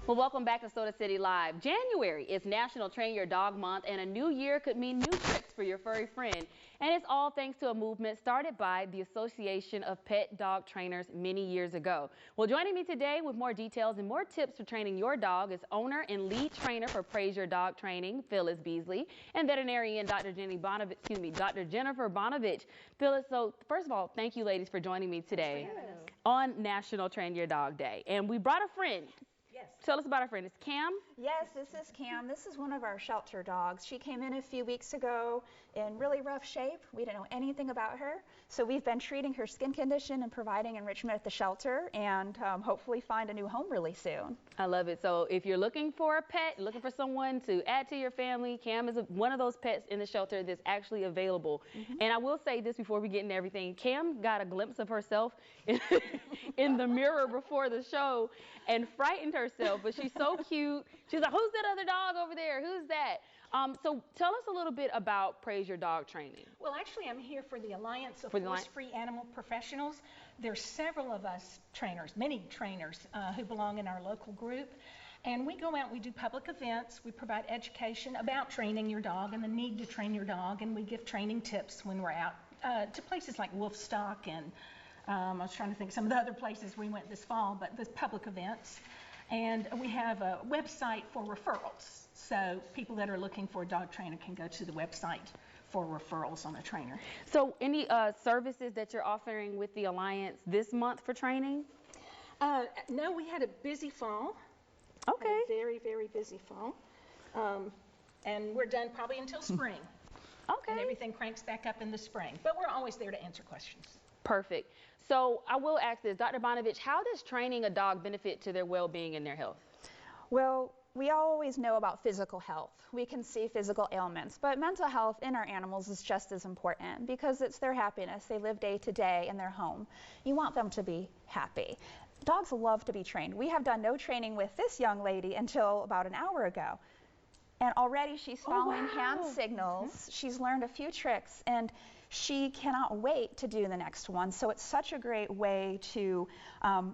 Well, welcome back to Soda City Live. January is National Train Your Dog Month, and a new year could mean new tricks for your furry friend. And it's all thanks to a movement started by the Association of Pet Dog Trainers many years ago. Well, joining me today with more details and more tips for training your dog is owner and lead trainer for Praise Your Dog Training, Phyllis Beasley, and veterinarian Dr. Jennifer Bonovich. Phyllis, so first of all, thank you ladies for joining me today on National Train Your Dog Day. And we brought a friend. Yes. Tell us about our friend. It's Cam? Yes, this is Cam. This is one of our shelter dogs. She came in a few weeks ago in really rough shape. We didn't know anything about her. So we've been treating her skin condition and providing enrichment at the shelter and hopefully find a new home really soon. I love it. So if you're looking for a pet, looking for someone to add to your family, Cam is one of those pets in the shelter that's actually available. And I will say this before we get into everything. Cam got a glimpse of herself in the mirror before the show and frightened herself, but she's so cute. She's like, who's that other dog over there? Who's that? So tell us a little bit about Praise Your Dog Training. Well, actually, I'm here for the Alliance of Force-Free Animal Professionals. There's several of us trainers, many trainers, who belong in our local group. And we go out and we do public events. We provide education about training your dog and the need to train your dog. And we give training tips when we're out to places like Wolfstock and I was trying to think some of the other places we went this fall, but the public events. And we have a website for referrals. So people that are looking for a dog trainer can go to the website for referrals on a trainer. So any services that you're offering with the Alliance this month for training? No, we had a busy fall. Okay. A very, very busy fall. And we're done probably until spring. Okay. And everything cranks back up in the spring. But we're always there to answer questions. Perfect. So I will ask this, Dr. Bonovich, how does training a dog benefit to their well-being and their health? Well, we always know about physical health. We can see physical ailments, but mental health in our animals is just as important because it's their happiness. They live day to day in their home. You want them to be happy. Dogs love to be trained. We have done no training with this young lady until about an hour ago. And already she's following hand signals. She's learned a few tricks, and she cannot wait to do the next one. So it's such a great way to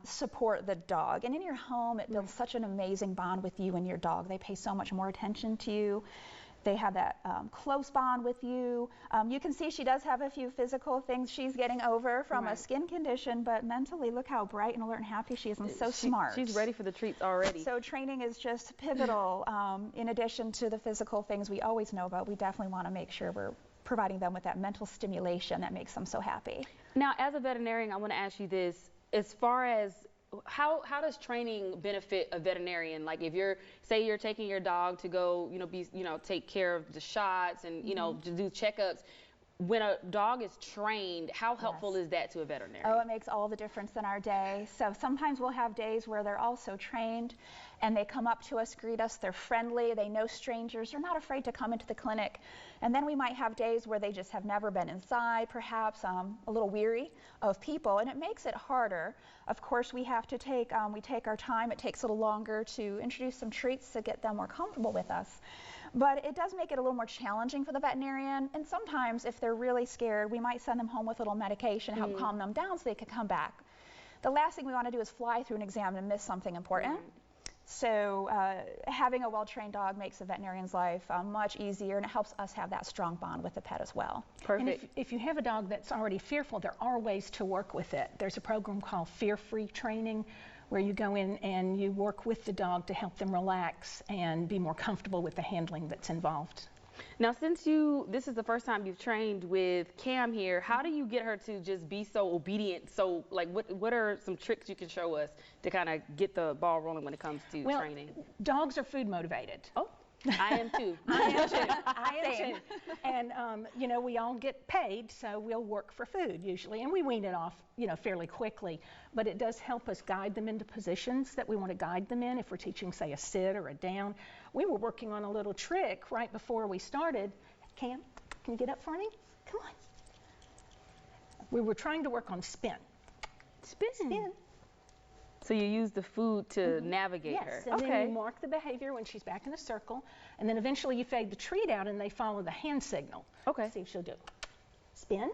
support the dog. And in your home, it builds such an amazing bond with you and your dog. They pay so much more attention to you. They have that close bond with you. You can see she does have a few physical things she's getting over from a skin condition, but mentally, look how bright and alert and happy she is and so smart. She's ready for the treats already. So training is just pivotal. In addition to the physical things we always know about, we definitely want to make sure we're providing them with that mental stimulation that makes them so happy. Now, as a veterinarian, I want to ask you this. As far as how does training benefit a veterinarian? Like if say you're taking your dog to go, take care of the shots and, to do checkups. When a dog is trained, how helpful is that to a veterinarian? Oh, it makes all the difference in our day. So sometimes we'll have days where they're also trained and they come up to us, greet us, they're friendly, they know strangers, they're not afraid to come into the clinic. And then we might have days where they just have never been inside, perhaps a little weary of people, and it makes it harder. Of course, we have to take our time. It takes a little longer to introduce some treats to get them more comfortable with us. But it does make it a little more challenging for the veterinarian, and sometimes if they're really scared, we might send them home with a little medication to help calm them down so they can come back. The last thing we want to do is fly through an exam and miss something important. So having a well-trained dog makes a veterinarian's life much easier, and it helps us have that strong bond with the pet as well. Perfect. And if you have a dog that's already fearful, there are ways to work with it. There's a program called Fear-Free Training where you go in and you work with the dog to help them relax and be more comfortable with the handling that's involved. Now, since this is the first time you've trained with Cam here, how do you get her to just be so obedient? So, like, what are some tricks you can show us to kind of get the ball rolling when it comes to training? Dogs are food motivated. Oh, I am too. I am too. I am too. And we all get paid, so we'll work for food usually, and we wean it off, fairly quickly. But it does help us guide them into positions that we want to guide them in. If we're teaching, say, a sit or a down, we were working on a little trick right before we started. Cam, can you get up for me? Come on. We were trying to work on spin. Spin. So you use the food to navigate her. Yes, and then you mark the behavior when she's back in a circle, and then eventually you fade the treat out and they follow the hand signal. Okay. See if she'll do it. Spin.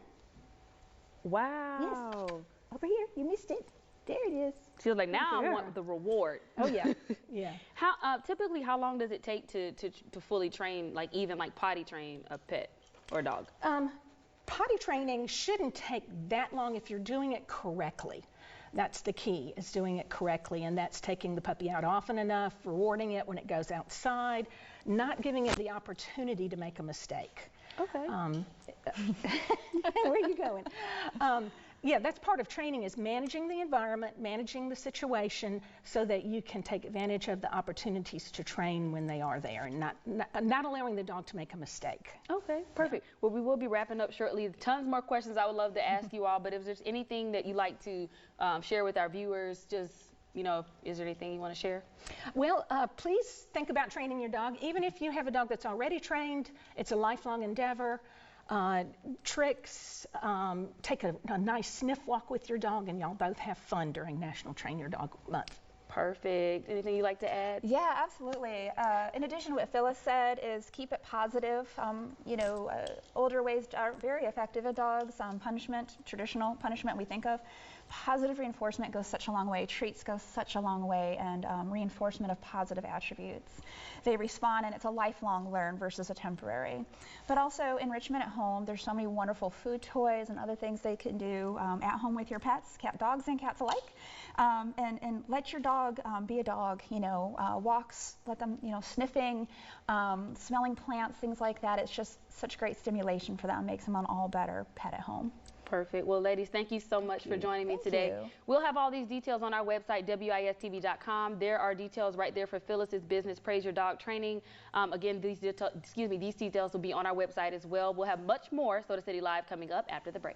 Wow. Yes. Over here. You missed it. There it is. She was like, now I want the reward. Oh yeah, yeah. Typically, how long does it take to fully train, like even like potty train a pet or a dog? Potty training shouldn't take that long if you're doing it correctly. That's the key, is doing it correctly, and that's taking the puppy out often enough, rewarding it when it goes outside, not giving it the opportunity to make a mistake. Okay. Where are you going? Yeah, that's part of training, is managing the environment, managing the situation, so that you can take advantage of the opportunities to train when they are there, and not allowing the dog to make a mistake. Okay, perfect. Yeah. Well, we will be wrapping up shortly. Tons more questions I would love to ask you all, but if there's anything that you'd like to share with our viewers, just, you know, is there anything you want to share? Well, please think about training your dog. Even if you have a dog that's already trained, it's a lifelong endeavor. Tricks, take a nice sniff walk with your dog, and y'all both have fun during National Train Your Dog Month. Perfect. Anything you'd like to add? Yeah, absolutely. In addition to what Phyllis said, is keep it positive. Older ways are very effective at dogs. Punishment, traditional punishment we think of. Positive reinforcement goes such a long way. Treats go such a long way, and reinforcement of positive attributes. They respond, and it's a lifelong learn versus a temporary. But also enrichment at home. There's so many wonderful food toys and other things they can do at home with your pets, dogs and cats alike. And let your dog be a dog. Walks, let them, sniffing, smelling plants, things like that. It's just such great stimulation for them. Makes them an all better pet at home. Perfect. Well, ladies, thank you so much for joining me today. We'll have all these details on our website, wistv.com. There are details right there for Phyllis's business, Praise Your Dog Training. Again, these details will be on our website as well. We'll have much more Soda City Live coming up after the break.